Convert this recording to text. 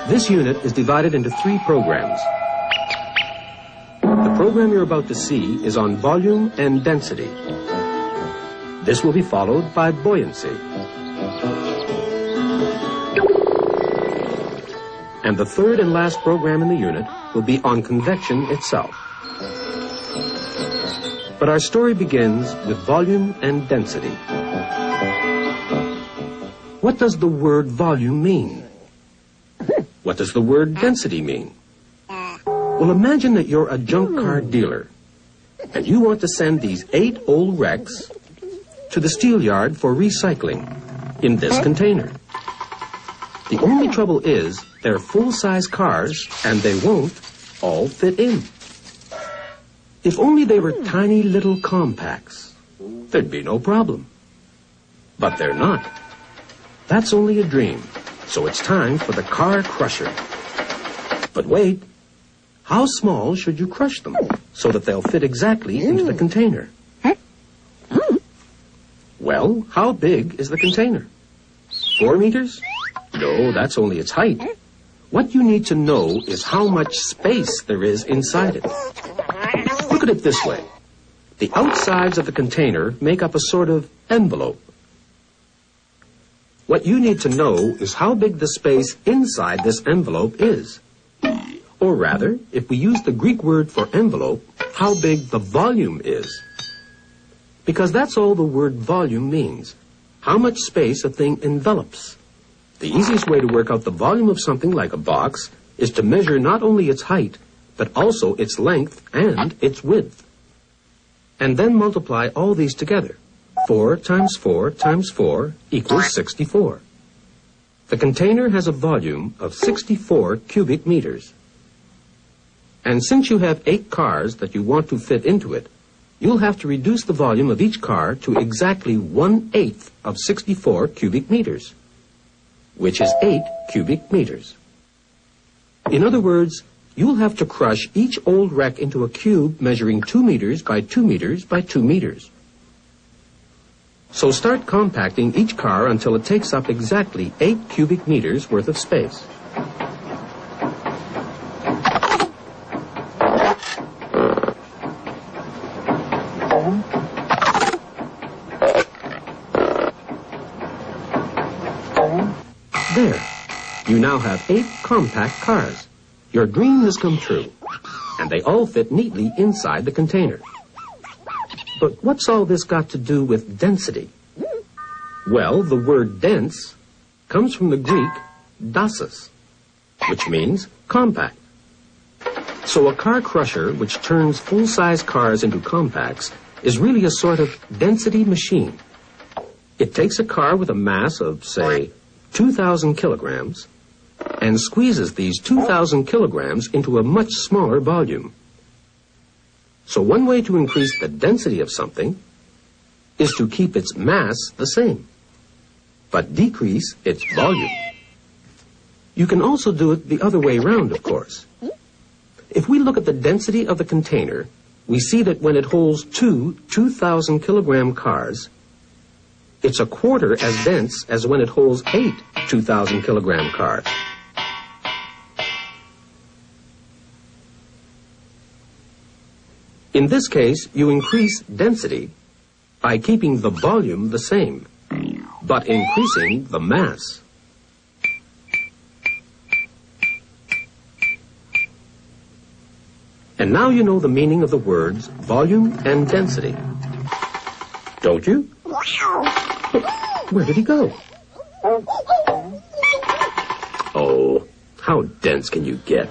This unit is divided into 3 programs. The program you're about to see is on volume and density. This will be followed by buoyancy. And the third and last program in the unit will be on convection itself. But our story begins with volume and density. What does the word volume mean? What does the word density mean? Well, imagine that you're a junk car dealer, and you want to send these 8 old wrecks to the steel yard for recycling in this container. The only trouble is they're full-size cars, and they won't all fit in. If only they were tiny little compacts, there'd be no problem. But they're not. That's only a dream, so it's time for the car crusher. But wait, how small should you crush them so that they'll fit exactly into the container? Well, how big is the container? 4 meters? No, that's only its height. What you need to know is how much space there is inside it. Look at it this way. The outsides of the container make up a sort of envelope. What you need to know is how big the space inside this envelope is. Or rather, if we use the Greek word for envelope, how big the volume is. Because that's all the word volume means. How much space a thing envelops. The easiest way to work out the volume of something like a box is to measure not only its height, but also its length and its width. And then multiply all these together. 4 times 4 times 4 equals 64. The container has a volume of 64 cubic meters. And since you have 8 cars that you want to fit into it, you'll have to reduce the volume of each car to exactly 1/8 of 64 cubic meters, which is 8 cubic meters. In other words, you'll have to crush each old wreck into a cube measuring 2 meters by 2 meters by 2 meters. So start compacting each car until it takes up exactly 8 cubic meters worth of space. There. You now have 8 compact cars. Your dream has come true, and they all fit neatly inside the container. But what's all this got to do with density? Well, the word dense comes from the Greek dasos, which means compact. So a car crusher, which turns full-size cars into compacts, is really a sort of density machine. It takes a car with a mass of, say, 2,000 kilograms and squeezes these 2,000 kilograms into a much smaller volume. So one way to increase the density of something is to keep its mass the same, but decrease its volume. You can also do it the other way around, of course. If we look at the density of the container, we see that when it holds 2 2,000 kilogram cars, it's a quarter as dense as when it holds 8 2,000 kilogram cars. In this case, you increase density by keeping the volume the same, but increasing the mass. And now you know the meaning of the words volume and density. Don't you? Where did he go? Oh, how dense can you get?